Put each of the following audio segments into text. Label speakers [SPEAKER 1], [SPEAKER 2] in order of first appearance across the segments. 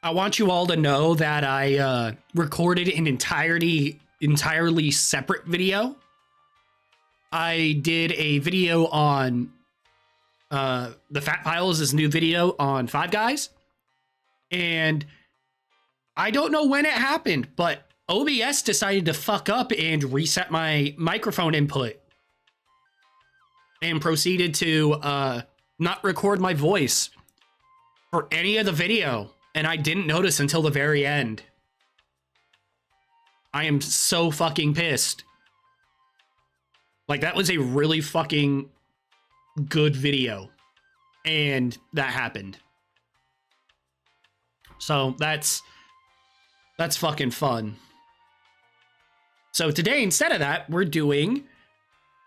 [SPEAKER 1] I want you all to know that I recorded an entirely separate video. I did a video on the Fat Files' new video on Five Guys. And I don't know when it happened, but OBS decided to fuck up and reset my microphone input. And proceeded to not record my voice for any of the video. And I didn't notice until the very end. I am so fucking pissed. Like, that was a really fucking good video. And that happened. So that's fucking fun. So today, instead of that, we're doing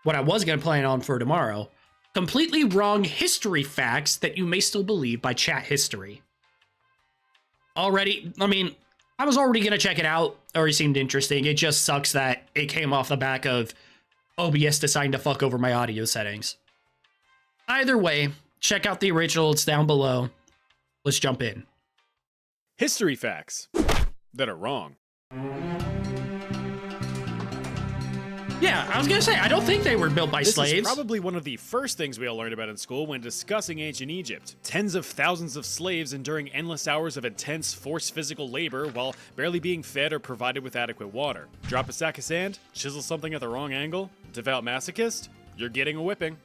[SPEAKER 1] what I was going to plan on for tomorrow. Completely wrong history facts that you may still believe by chat history. Already, I mean, I was already going to check it out. Already seemed interesting. It just sucks that it came off the back of OBS deciding to fuck over my audio settings. Either way, check out the original. It's down below. Let's jump in.
[SPEAKER 2] History facts that are wrong.
[SPEAKER 1] Yeah, I was gonna say, I don't think they were built by slaves.
[SPEAKER 2] This is probably one of the first things we all learned about in school when discussing ancient Egypt. Tens of thousands of slaves enduring endless hours of intense, forced physical labor while barely being fed or provided with adequate water. Drop a sack of sand, chisel something at the wrong angle, devout masochist, you're getting a whipping.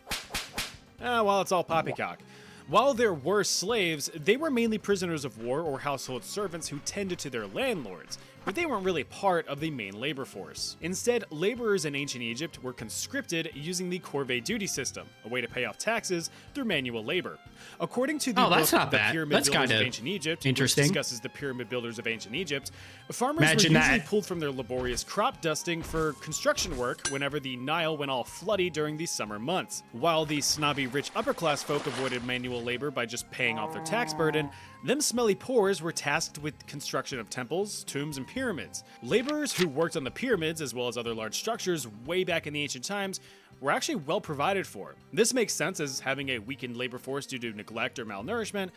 [SPEAKER 2] Well, it's all poppycock. While there were slaves, they were mainly prisoners of war or household servants who tended to their landlords, but they weren't really part of the main labor force. Instead, laborers in ancient Egypt were conscripted using the corvée duty system, a way to pay off taxes through manual labor. According to the book, The Pyramid Builders of Ancient Egypt, which discusses the pyramid builders of ancient Egypt, farmers were usually pulled from their laborious crop dusting for construction work whenever the Nile went all floody during the summer months. While the snobby rich upper class folk avoided manual labor by just paying off their tax burden, them smelly poors were tasked with construction of temples, tombs, and pyramids. Laborers who worked on the pyramids, as well as other large structures way back in the ancient times, were actually well provided for. This makes sense, as having a weakened labor force due to neglect or malnourishment,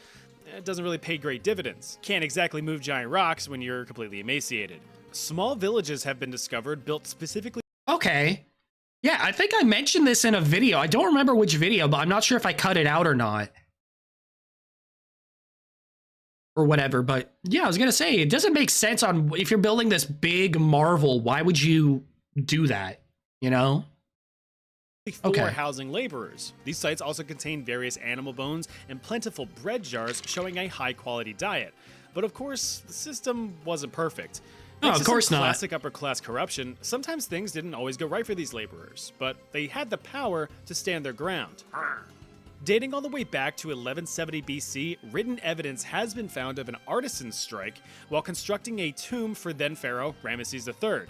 [SPEAKER 2] it doesn't really pay great dividends. Can't exactly move giant rocks when you're completely emaciated. Small villages have been discovered built specifically.
[SPEAKER 1] Okay. Yeah, I think I mentioned this in a video. I don't remember which video, but I'm not sure if I cut it out or not. Or whatever, but yeah, I was gonna say, it doesn't make sense on if you're building this big marvel, why would you do that, you know?
[SPEAKER 2] For housing laborers. These sites also contain various animal bones and plentiful bread jars showing a high-quality diet. But of course, the system wasn't perfect.
[SPEAKER 1] No, of course not.
[SPEAKER 2] Classic upper-class corruption, sometimes things didn't always go right for these laborers, but they had the power to stand their ground. Dating all the way back to 1170 BC, written evidence has been found of an artisan's strike while constructing a tomb for then-pharaoh Ramesses III.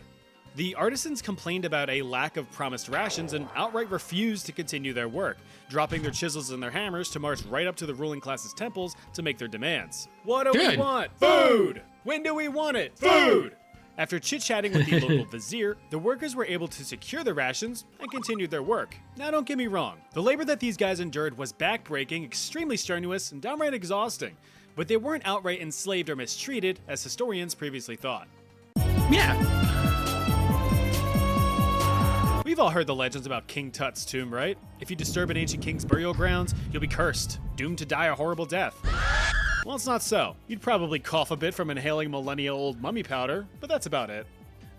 [SPEAKER 2] The artisans complained about a lack of promised rations and outright refused to continue their work, dropping their chisels and their hammers to march right up to the ruling class's temples to make their demands. What do we want? Food! When do we want it? Food! After chit-chatting with the local vizier, the workers were able to secure the rations and continued their work. Now don't get me wrong, the labor that these guys endured was back-breaking, extremely strenuous, and downright exhausting, but they weren't outright enslaved or mistreated, as historians previously thought.
[SPEAKER 1] Yeah.
[SPEAKER 2] We've all heard the legends about King Tut's tomb, right? If you disturb an ancient king's burial grounds, you'll be cursed, doomed to die a horrible death. Well, it's not so. You'd probably cough a bit from inhaling millennia-old mummy powder, but that's about it.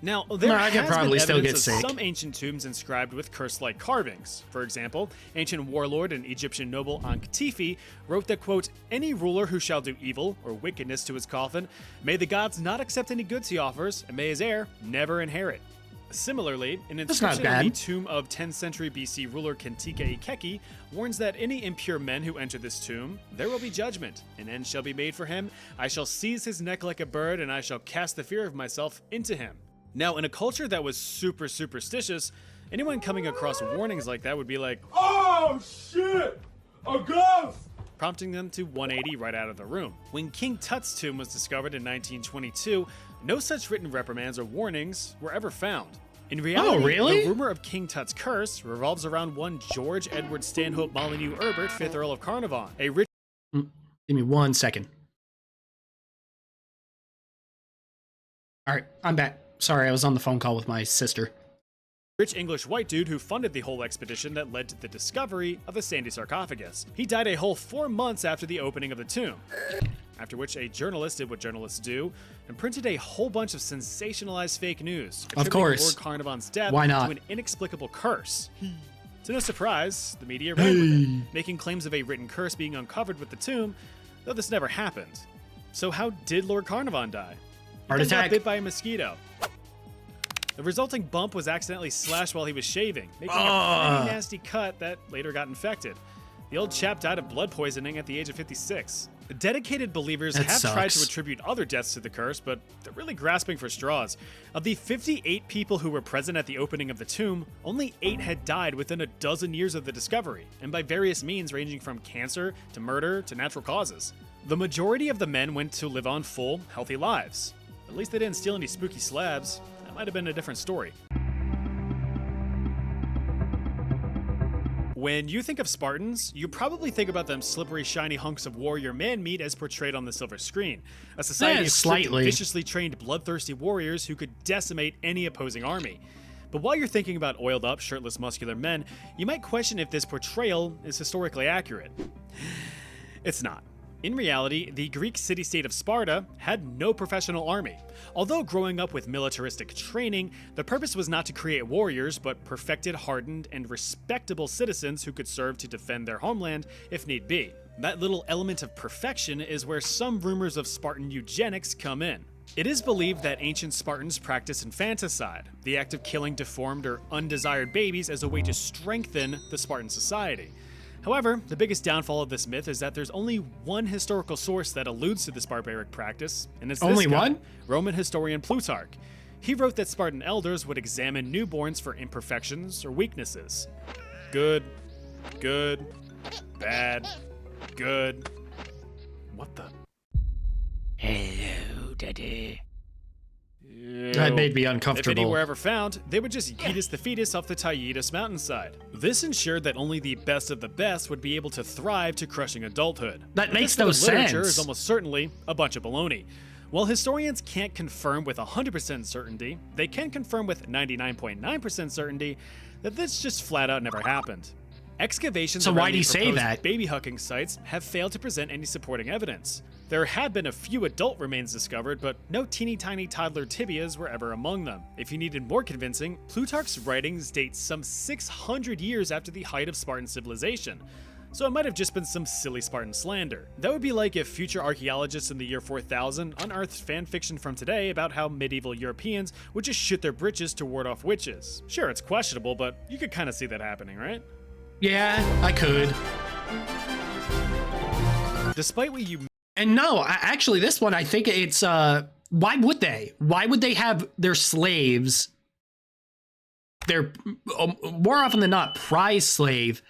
[SPEAKER 2] Now, there has been evidence of some ancient tombs inscribed with curse-like carvings. For example, ancient warlord and Egyptian noble Ankh-Tifi wrote that, quote, "Any ruler who shall do evil or wickedness to his coffin, may the gods not accept any goods he offers, and may his heir never inherit." Similarly, an inscription on the tomb of 10th century BC ruler Kentika Ikeki warns that any impure men who enter this tomb, there will be judgment. An end shall be made for him. I shall seize his neck like a bird, and I shall cast the fear of myself into him. Now, in a culture that was super superstitious, anyone coming across warnings like that would be like, "Oh shit, a ghost!" prompting them to 180 right out of the room. When King Tut's tomb was discovered in 1922, no such written reprimands or warnings were ever found. In reality, the rumor of King Tut's curse revolves around one George Edward Stanhope Molyneux Herbert, 5th Earl of Carnarvon, a rich...
[SPEAKER 1] Give me 1 second. All right, I'm back. Sorry, I was on the phone call with my sister.
[SPEAKER 2] Rich English white dude who funded the whole expedition that led to the discovery of the Sandy sarcophagus. He died a whole 4 months after the opening of the tomb. After which a journalist did what journalists do and printed a whole bunch of sensationalized fake news.
[SPEAKER 1] Of course.
[SPEAKER 2] Lord Carnarvon's death
[SPEAKER 1] Why not?
[SPEAKER 2] to an inexplicable curse. To no surprise, the media ran with it, making claims of a written curse being uncovered with the tomb, though this never happened. So how did Lord Carnarvon die?
[SPEAKER 1] Heart
[SPEAKER 2] He got
[SPEAKER 1] attack.
[SPEAKER 2] bit by a mosquito. The resulting bump was accidentally slashed while he was shaving, making a pretty nasty cut that later got infected. The old chap died of blood poisoning at the age of 56. Dedicated believers
[SPEAKER 1] That
[SPEAKER 2] have tried to
[SPEAKER 1] sucks.
[SPEAKER 2] attribute other deaths to the curse, but they're really grasping for straws. Of the 58 people who were present at the opening of the tomb, only 8 had died within a dozen years of the discovery, and by various means ranging from cancer to murder to natural causes. The majority of the men went to live on full, healthy lives. At least they didn't steal any spooky slabs. That might have been a different story. When you think of Spartans, you probably think about them slippery, shiny hunks of warrior man meat as portrayed on the silver screen. A society of strict and
[SPEAKER 1] slightly.
[SPEAKER 2] viciously trained, bloodthirsty warriors who could decimate any opposing army. But while you're thinking about oiled up, shirtless, muscular men, you might question if this portrayal is historically accurate. It's not. In reality, the Greek city-state of Sparta had no professional army. Although growing up with militaristic training, the purpose was not to create warriors, but perfected, hardened, and respectable citizens who could serve to defend their homeland if need be. That little element of perfection is where some rumors of Spartan eugenics come in. It is believed that ancient Spartans practiced infanticide, the act of killing deformed or undesired babies as a way to strengthen the Spartan society. However, the biggest downfall of this myth is that there's only one historical source that alludes to this barbaric practice, and it's
[SPEAKER 1] Only
[SPEAKER 2] this guy,
[SPEAKER 1] one?
[SPEAKER 2] Roman historian Plutarch. He wrote that Spartan elders would examine newborns for imperfections or weaknesses. Good, bad, good. What the?
[SPEAKER 1] Hello, Daddy. That made me
[SPEAKER 2] If any
[SPEAKER 1] uncomfortable.
[SPEAKER 2] were ever found, they would just yeetus the fetus off the Taygetus mountainside. This ensured that only the best of the best would be able to thrive to crushing adulthood.
[SPEAKER 1] That makes
[SPEAKER 2] This bit
[SPEAKER 1] no
[SPEAKER 2] of literature
[SPEAKER 1] sense.
[SPEAKER 2] is almost certainly a bunch of baloney. While historians can't confirm with 100% certainty, they can confirm with 99.9% certainty that this just flat out never happened. Excavations
[SPEAKER 1] So
[SPEAKER 2] around
[SPEAKER 1] why'd
[SPEAKER 2] the
[SPEAKER 1] he say
[SPEAKER 2] proposed
[SPEAKER 1] that?
[SPEAKER 2] baby hucking sites have failed to present any supporting evidence. There have been a few adult remains discovered, but no teeny tiny toddler tibias were ever among them. If you needed more convincing, Plutarch's writings date some 600 years after the height of Spartan civilization. So it might have just been some silly Spartan slander. That would be like if future archaeologists in the year 4000 unearthed fan fiction from today about how medieval Europeans would just shit their britches to ward off witches. Sure, it's questionable, but you could kind of see that happening, right?
[SPEAKER 1] Yeah, I could.
[SPEAKER 2] Despite what you
[SPEAKER 1] And no, actually, this one, I think it's, why would they? Why would they have their slaves, their, more often than not, prize slave,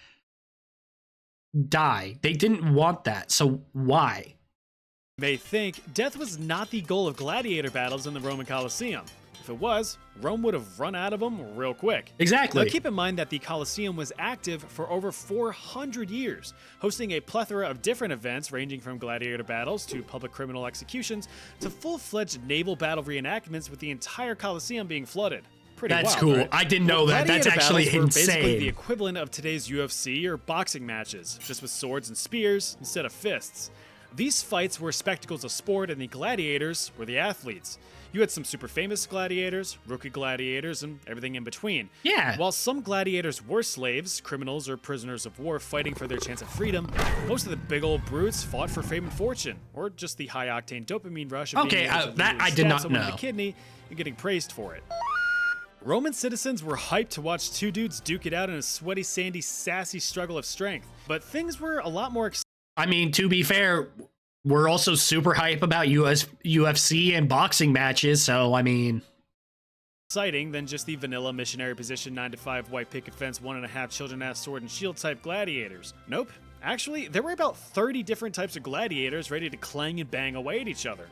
[SPEAKER 1] die? They didn't want that, so why?
[SPEAKER 2] may think, death was not the goal of gladiator battles in the Roman Colosseum. If it was, Rome would have run out of them real quick.
[SPEAKER 1] Exactly.
[SPEAKER 2] Now keep in mind that the Colosseum was active for over 400 years, hosting a plethora of different events ranging from gladiator battles to public criminal executions to full-fledged naval battle reenactments with the entire Colosseum being flooded. Pretty
[SPEAKER 1] That's
[SPEAKER 2] wild,
[SPEAKER 1] cool.
[SPEAKER 2] right?
[SPEAKER 1] I didn't know that. That's
[SPEAKER 2] Gladiator
[SPEAKER 1] actually
[SPEAKER 2] battles were basically the
[SPEAKER 1] insane.
[SPEAKER 2] equivalent of today's UFC or boxing matches, just with swords and spears instead of fists. These fights were spectacles of sport, and the gladiators were the athletes. You had some super famous gladiators, rookie gladiators, and everything in between.
[SPEAKER 1] Yeah.
[SPEAKER 2] While some gladiators were slaves, criminals, or prisoners of war fighting for their chance of freedom, most of the big old brutes fought for fame and fortune, or just the high-octane dopamine rush of
[SPEAKER 1] Okay,
[SPEAKER 2] being able to
[SPEAKER 1] that
[SPEAKER 2] literally
[SPEAKER 1] I did
[SPEAKER 2] stab
[SPEAKER 1] not
[SPEAKER 2] someone in
[SPEAKER 1] know.
[SPEAKER 2] the kidney and getting praised for it. Roman citizens were hyped to watch two dudes duke it out in a sweaty, sandy, sassy struggle of strength. But things were a lot more
[SPEAKER 1] I mean, to be fair, we're also super hype about UFC and boxing matches, so I mean,
[SPEAKER 2] exciting than just the vanilla missionary position 9-to-5 white picket fence 1.5 children ass sword and shield type gladiators. Nope. Actually, there were about 30 different types of gladiators ready to clang and bang away at each other.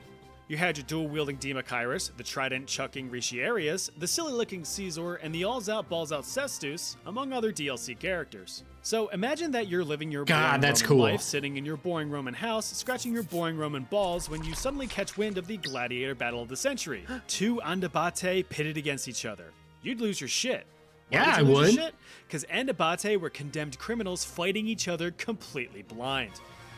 [SPEAKER 2] You had your dual-wielding Demochirus, the trident-chucking Riciarius, the silly-looking Caesar, and the alls-out, balls-out Cestus, among other DLC characters. So imagine that you're living your boring Roman life, sitting in your boring Roman house, scratching your boring Roman balls when you suddenly catch wind of the gladiator battle of the century. Two andabate pitted against each other. You'd lose your shit.
[SPEAKER 1] Yeah, I would.
[SPEAKER 2] Because andabate were condemned criminals fighting each other completely blind.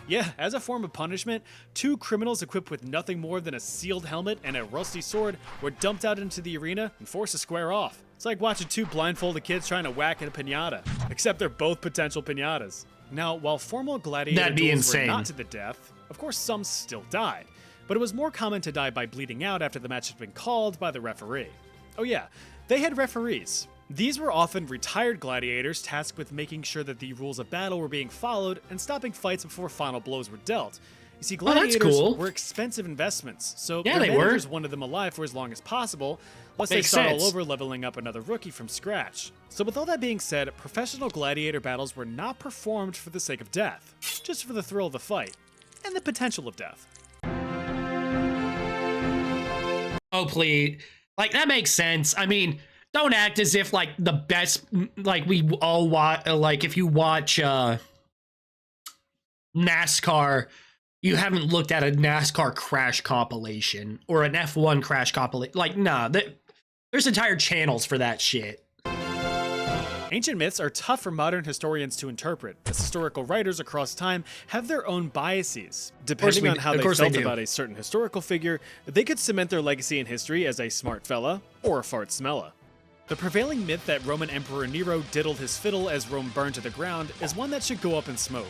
[SPEAKER 2] Yeah, as a form of punishment, two criminals equipped with nothing more than a sealed helmet and a rusty sword were dumped out into the arena and forced to square off. It's like watching two blindfolded kids trying to whack at a piñata, except they're both potential piñatas. Now, while formal gladiator duels were not to the death, of course some still died, but it was more common to die by bleeding out after the match had been called by the referee. Oh yeah, they had referees. These were often retired gladiators tasked with making sure that the rules of battle were being followed and stopping fights before final blows were dealt. You see, gladiators were expensive investments, so their managers wanted them alive for as long as possible, lest they start all over leveling up another rookie from scratch. So with all that being said, professional gladiator battles were not performed for the sake of death, just for the thrill of the fight, and the potential of death.
[SPEAKER 1] Oh, please. Like, that makes sense. I mean, don't act as if, like, the best, like, we all watch, like, if you watch NASCAR, you haven't looked at a NASCAR crash compilation or an F1 crash compilation. Like, nah, there's entire channels for that shit.
[SPEAKER 2] Ancient myths are tough for modern historians to interpret, as historical writers across time have their own biases. Depending on how they felt about a certain historical figure, they could cement their legacy in history as a smart fella or a fart smella. The prevailing myth that Roman Emperor Nero diddled his fiddle as Rome burned to the ground is one that should go up in smoke.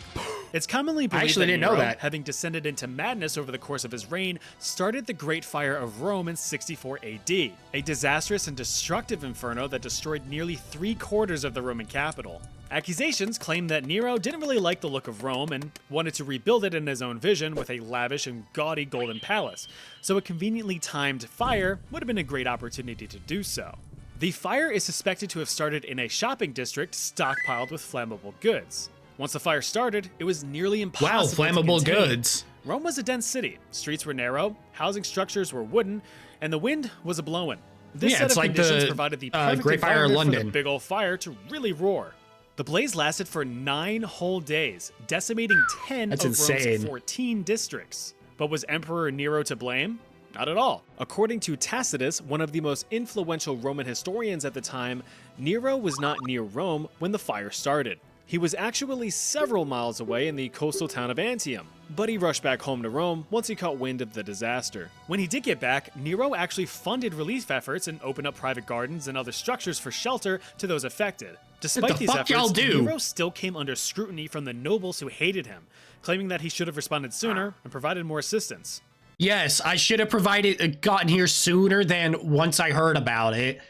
[SPEAKER 2] It's commonly believed that Nero, having descended into madness over the course of his reign, started the Great Fire of Rome in 64 AD, a disastrous and destructive inferno that destroyed nearly 3/4 of the Roman capital. Accusations claim that Nero didn't really like the look of Rome and wanted to rebuild it in his own vision with a lavish and gaudy golden palace, so a conveniently timed fire would have been a great opportunity to do so. The fire is suspected to have started in a shopping district stockpiled with flammable goods. Once the fire started, it was nearly impossible to contain.
[SPEAKER 1] Goods.
[SPEAKER 2] Rome was a dense city. Streets were narrow, housing structures were wooden, and the wind was a-blowin'. This set of conditions provided the perfect
[SPEAKER 1] Great Fire of London
[SPEAKER 2] for the big old fire to really roar. The blaze lasted for 9 whole days, decimating 10 of Rome's 14 districts. But was Emperor Nero to blame? Not at all. According to Tacitus, one of the most influential Roman historians at the time, Nero was not near Rome when the fire started. He was actually several miles away in the coastal town of Antium, but he rushed back home to Rome once he caught wind of the disaster. When he did get back, Nero actually funded relief efforts and opened up private gardens and other structures for shelter to those affected. Despite these efforts, Nero still came under scrutiny from the nobles who hated him, claiming that he should have responded sooner and provided more assistance.
[SPEAKER 1] Yes, I should have gotten here sooner than once I heard about it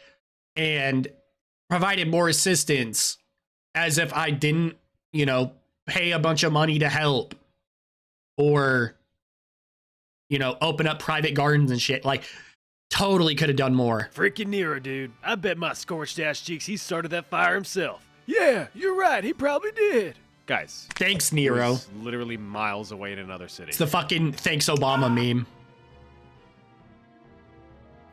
[SPEAKER 1] and provided more assistance, as if I didn't, pay a bunch of money to help or, open up private gardens and shit. Like, totally could have done more.
[SPEAKER 3] Freaking Nero, dude. I bet my scorched ass cheeks he started that fire himself. Yeah, you're right. He probably did.
[SPEAKER 2] Guys.
[SPEAKER 1] Thanks, Nero.
[SPEAKER 2] He was literally miles away in another city.
[SPEAKER 1] It's the fucking thanks Obama meme.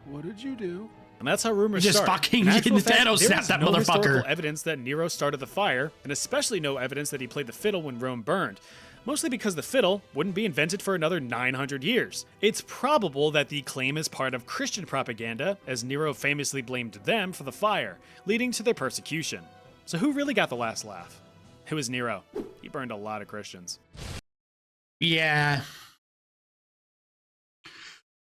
[SPEAKER 3] What did you do?
[SPEAKER 2] And that's how rumors
[SPEAKER 1] start.
[SPEAKER 2] Fucking
[SPEAKER 1] Nintendo snapped that motherfucker.
[SPEAKER 2] Historical evidence that Nero started the fire, and especially no evidence that he played the fiddle when Rome burned. Mostly because the fiddle wouldn't be invented for another 900 years. It's probable that the claim is part of Christian propaganda, as Nero famously blamed them for the fire, leading to their persecution. So who really got the last laugh? It was Nero. He burned a lot of Christians.
[SPEAKER 1] Yeah.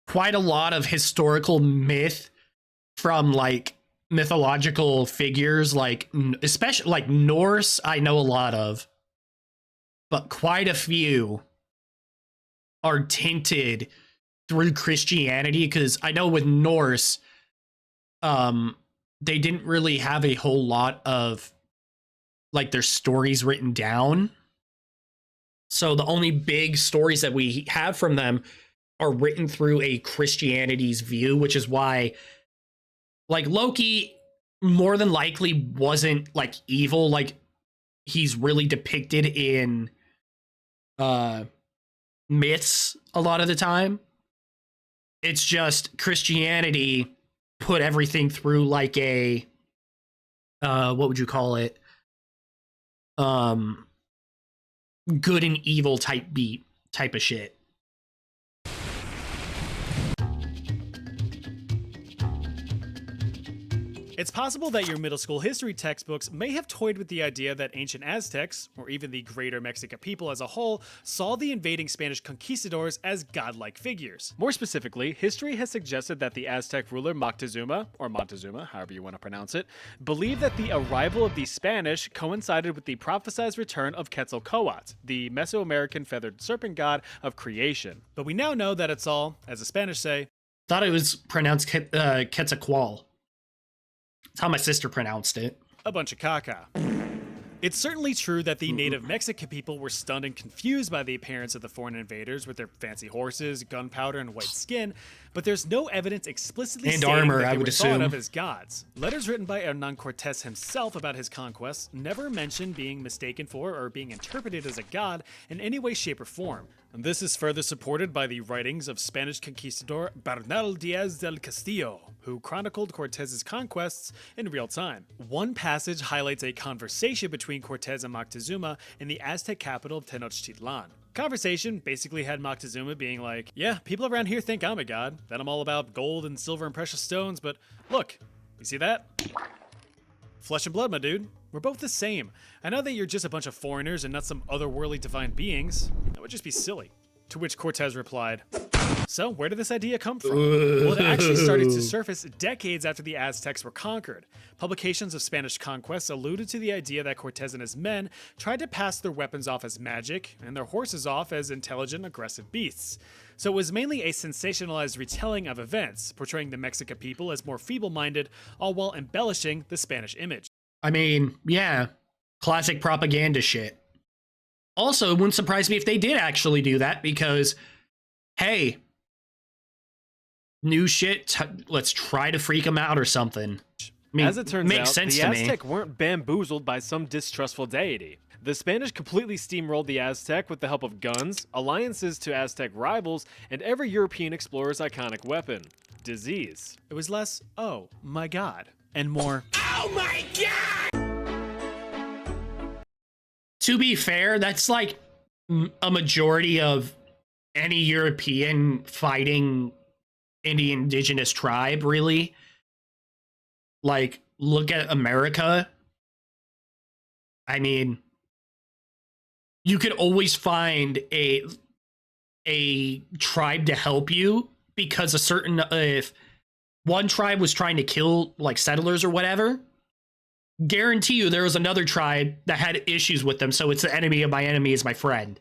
[SPEAKER 1] Quite a lot of historical myth from, like, mythological figures, like, especially, like, Norse, I know a lot of. But quite a few are tinted through Christianity, because I know with Norse, they didn't really have a whole lot of, like, their stories written down. So the only big stories that we have from them are written through a Christianity's view, which is why, like, Loki more than likely wasn't, like, evil, like he's really depicted in myths a lot of the time. It's just Christianity put everything through like a what would you call it? Good and evil type of shit.
[SPEAKER 2] It's possible that your middle school history textbooks may have toyed with the idea that ancient Aztecs, or even the greater Mexican people as a whole, saw the invading Spanish conquistadors as godlike figures. More specifically, history has suggested that the Aztec ruler Moctezuma, or Montezuma, however you want to pronounce it, believed that the arrival of the Spanish coincided with the prophesied return of Quetzalcoatl, the Mesoamerican feathered serpent god of creation. But we now know that it's all, as the Spanish say,
[SPEAKER 1] Thought it was pronounced Quetzalcoatl. That's how my sister pronounced it.
[SPEAKER 2] a bunch of caca. It's certainly true that the native Mexican people were stunned and confused by the appearance of the foreign invaders with their fancy horses, gunpowder, and white skin, but there's no evidence explicitly
[SPEAKER 1] And
[SPEAKER 2] stating
[SPEAKER 1] armor,
[SPEAKER 2] that
[SPEAKER 1] I
[SPEAKER 2] they
[SPEAKER 1] would
[SPEAKER 2] were thought
[SPEAKER 1] assume.
[SPEAKER 2] of as gods. Letters written by Hernan Cortés himself about his conquests never mention being mistaken for or being interpreted as a god in any way, shape, or form. And this is further supported by the writings of Spanish conquistador Bernal Diaz del Castillo, who chronicled Cortez's conquests in real time. One passage highlights a conversation between Cortez and Moctezuma in the Aztec capital of Tenochtitlan. Conversation basically had Moctezuma being like, yeah, people around here think I'm a god, that I'm all about gold and silver and precious stones, but look, you see that? Flesh and blood, my dude. We're both the same. I know that you're just a bunch of foreigners and not some otherworldly divine beings. That would just be silly. To which Cortez replied, so where did this idea come from? Well, it actually started to surface decades after the Aztecs were conquered. Publications of Spanish conquests alluded to the idea that Cortez and his men tried to pass their weapons off as magic and their horses off as intelligent, aggressive beasts. So it was mainly a sensationalized retelling of events, portraying the Mexican people as more feeble-minded, all while embellishing the Spanish image.
[SPEAKER 1] I mean, yeah, classic propaganda shit. Also, it wouldn't surprise me if they did actually do that because, hey, new shit, let's try to freak them out or something. I mean,
[SPEAKER 3] As it turns
[SPEAKER 1] makes
[SPEAKER 3] out,
[SPEAKER 1] sense
[SPEAKER 3] the
[SPEAKER 1] to me.
[SPEAKER 3] Aztec weren't bamboozled by some distrustful deity. The Spanish completely steamrolled the Aztec with the help of guns, alliances to Aztec rivals, and every European explorer's iconic weapon, disease.
[SPEAKER 2] It was less, oh my god, and more,
[SPEAKER 1] To be fair, that's like a majority of any European fighting any indigenous tribe, really. Like, look at America. I mean, you could always find a tribe to help you because a certain if one tribe was trying to kill like settlers or whatever, guarantee you there was another tribe that had issues with them, so it's the enemy of my enemy is my friend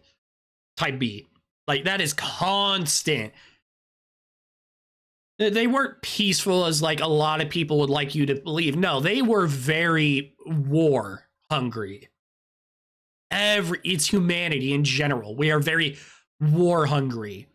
[SPEAKER 1] type beat. Like, that is constant. They weren't peaceful as like a lot of people would like you to believe. No, they were very war hungry. It's humanity in general. We are very war hungry.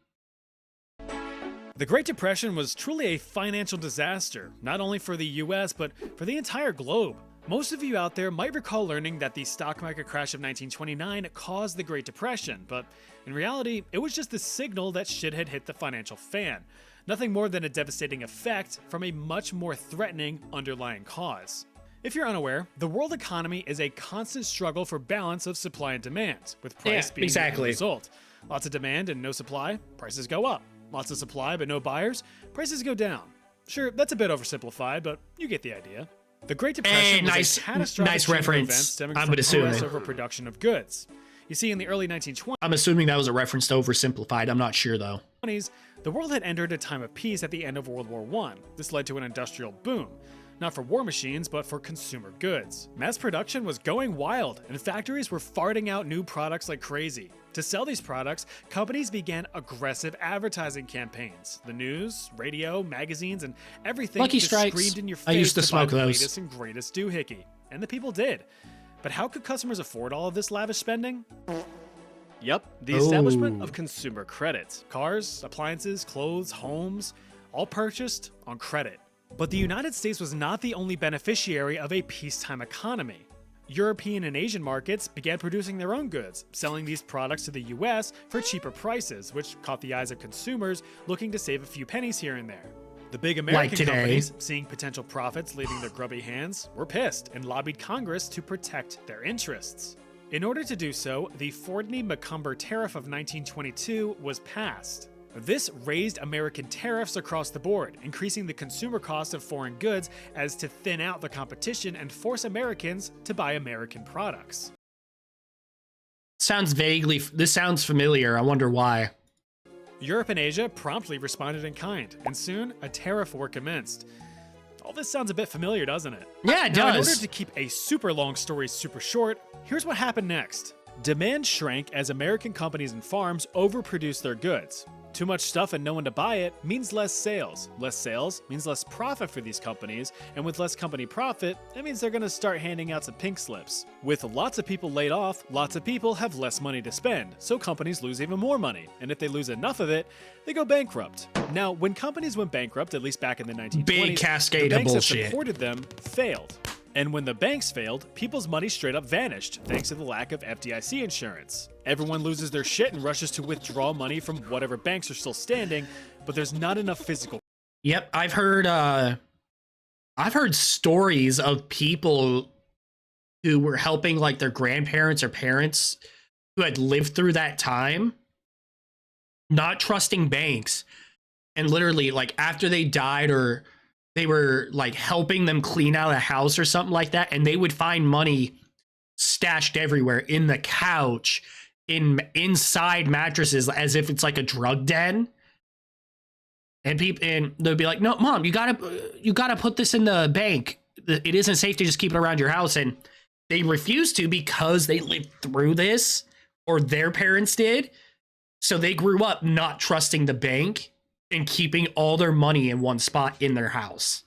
[SPEAKER 2] The Great Depression was truly a financial disaster, not only for the US, but for the entire globe. Most of you out there might recall learning that the stock market crash of 1929 caused the Great Depression, but in reality, it was just the signal that shit had hit the financial fan. Nothing more than a devastating effect from a much more threatening underlying cause. If you're unaware, the world economy is a constant struggle for balance of supply and demand, with price being the end result. Lots of demand and no supply, prices go up. Lots of supply but no buyers, prices go down. Sure, that's a bit oversimplified, but you get the idea. The Great Depression was a catastrophic chain of events stemming from U.S. overproduction of goods. You see, in the early 1920s,
[SPEAKER 1] I'm assuming that was a reference to oversimplified. I'm not sure, though.
[SPEAKER 2] the world had entered a time of peace at the end of World War I. This led to an industrial boom. Not for war machines, but for consumer goods. Mass production was going wild, and factories were farting out new products like crazy. To sell these products, companies began aggressive advertising campaigns. The news, radio, magazines, and everything
[SPEAKER 1] Lucky
[SPEAKER 2] just
[SPEAKER 1] Strikes.
[SPEAKER 2] screamed in your face
[SPEAKER 1] I used to
[SPEAKER 2] buy
[SPEAKER 1] smoke
[SPEAKER 2] the
[SPEAKER 1] those.
[SPEAKER 2] latest and greatest doohickey. And the people did. But how could customers afford all of this lavish spending?
[SPEAKER 3] Yup, the establishment
[SPEAKER 1] Oh.
[SPEAKER 3] of consumer credit.
[SPEAKER 2] Cars, appliances, clothes, homes, all purchased on credit. But the United States was not the only beneficiary of a peacetime economy. European and Asian markets began producing their own goods, selling these products to the US for cheaper prices, which caught the eyes of consumers looking to save a few pennies here and there. The big American companies, seeing potential profits leaving their grubby hands, were pissed and lobbied Congress to protect their interests. In order to do so, the Fordney-McCumber Tariff of 1922 was passed. This raised American tariffs across the board, increasing the consumer cost of foreign goods as to thin out the competition and force Americans to buy American products.
[SPEAKER 1] This sounds familiar. I wonder why.
[SPEAKER 2] Europe and Asia promptly responded in kind, and soon a tariff war commenced. All this sounds a bit familiar, doesn't it?
[SPEAKER 1] Yeah, it
[SPEAKER 2] Now,
[SPEAKER 1] does.
[SPEAKER 2] in order to keep a super long story super short, here's what happened next. Demand shrank as American companies and farms overproduced their goods. Too much stuff and no one to buy it means less sales. Less sales means less profit for these companies, and with less company profit, that means they're going to start handing out some pink slips. With lots of people laid off, lots of people have less money to spend, so companies lose even more money, and if they lose enough of it, they go bankrupt. Now, when companies went bankrupt, at least back in the 1920s,
[SPEAKER 1] Big cascade
[SPEAKER 2] the
[SPEAKER 1] of
[SPEAKER 2] banks that
[SPEAKER 1] bullshit.
[SPEAKER 2] supported them failed. And when the banks failed, people's money straight up vanished, thanks to the lack of FDIC insurance. Everyone loses their shit and rushes to withdraw money from whatever banks are still standing, but there's not enough physical.
[SPEAKER 1] Yep, I've heard stories of people who were helping like their grandparents or parents who had lived through that time, not trusting banks, and literally like after they died or they were like helping them clean out a house or something like that, and they would find money stashed everywhere, in the couch, inside mattresses, as if it's like a drug den. And they'll be like, "No, mom, you gotta put this in the bank. It isn't safe to just keep it around your house." And they refuse to because they lived through this, or their parents did. So they grew up not trusting the bank and keeping all their money in one spot in their house.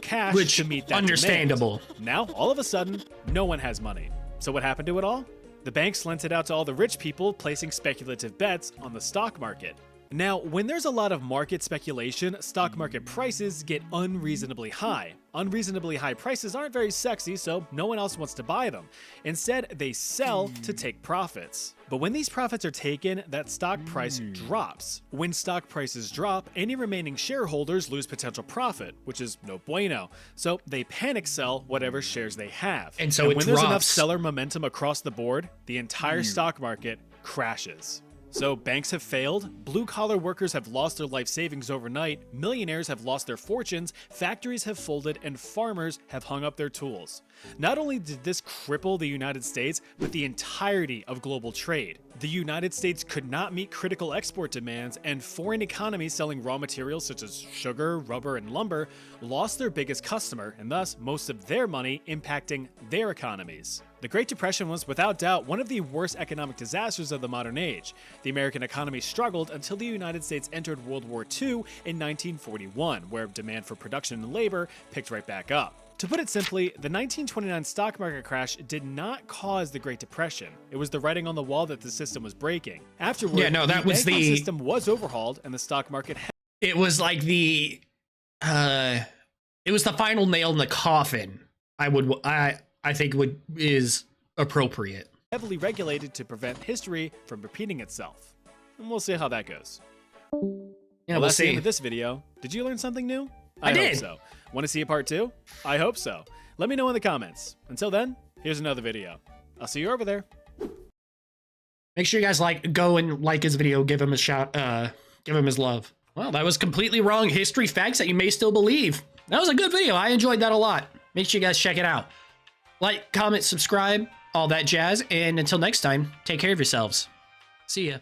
[SPEAKER 2] Cash
[SPEAKER 1] Which,
[SPEAKER 2] to meet that
[SPEAKER 1] understandable.
[SPEAKER 2] demand. Now, all of a sudden, no one has money. So what happened to it all? The banks lent it out to all the rich people, placing speculative bets on the stock market. Now, when there's a lot of market speculation, stock market prices get unreasonably high. Unreasonably high prices aren't very sexy, so no one else wants to buy them. Instead, they sell to take profits. But when these profits are taken, that stock price drops. When stock prices drop, any remaining shareholders lose potential profit, which is no bueno. So they panic sell whatever shares they have.
[SPEAKER 1] And so it
[SPEAKER 2] when there's enough
[SPEAKER 1] drops.
[SPEAKER 2] seller momentum across the board, the entire stock market crashes. So banks have failed, blue-collar workers have lost their life savings overnight, millionaires have lost their fortunes, factories have folded, and farmers have hung up their tools. Not only did this cripple the United States, but the entirety of global trade. The United States could not meet critical export demands, and foreign economies selling raw materials such as sugar, rubber, and lumber lost their biggest customer, and thus most of their money, impacting their economies. The Great Depression was without doubt one of the worst economic disasters of the modern age. The American economy struggled until the United States entered World War II in 1941, where demand for production and labor picked right back up. To put it simply, the 1929 stock market crash did not cause the Great Depression. It was the writing on the wall that the system was breaking. Afterward,
[SPEAKER 1] Yeah, no, that
[SPEAKER 2] the
[SPEAKER 1] was
[SPEAKER 2] banking
[SPEAKER 1] the-
[SPEAKER 2] system was overhauled and the stock market
[SPEAKER 1] It was like it was the final nail in the coffin. I think is appropriate.
[SPEAKER 2] heavily regulated to prevent history from repeating itself. And we'll see how that goes.
[SPEAKER 1] Yeah,
[SPEAKER 2] Well,
[SPEAKER 1] we'll
[SPEAKER 2] that's the
[SPEAKER 1] see.
[SPEAKER 2] end of this video. Did you learn something new?
[SPEAKER 1] I
[SPEAKER 2] hope
[SPEAKER 1] did.
[SPEAKER 2] so. Want to see a part 2? I hope so. Let me know in the comments. Until then, here's another video. I'll see you over there.
[SPEAKER 1] Make sure you guys go and like his video, give him a shout, give him his love. Well, that was completely wrong history facts that you may still believe. That was a good video. I enjoyed that a lot. Make sure you guys check it out. Like, comment, subscribe, all that jazz. And until next time, take care of yourselves. See ya.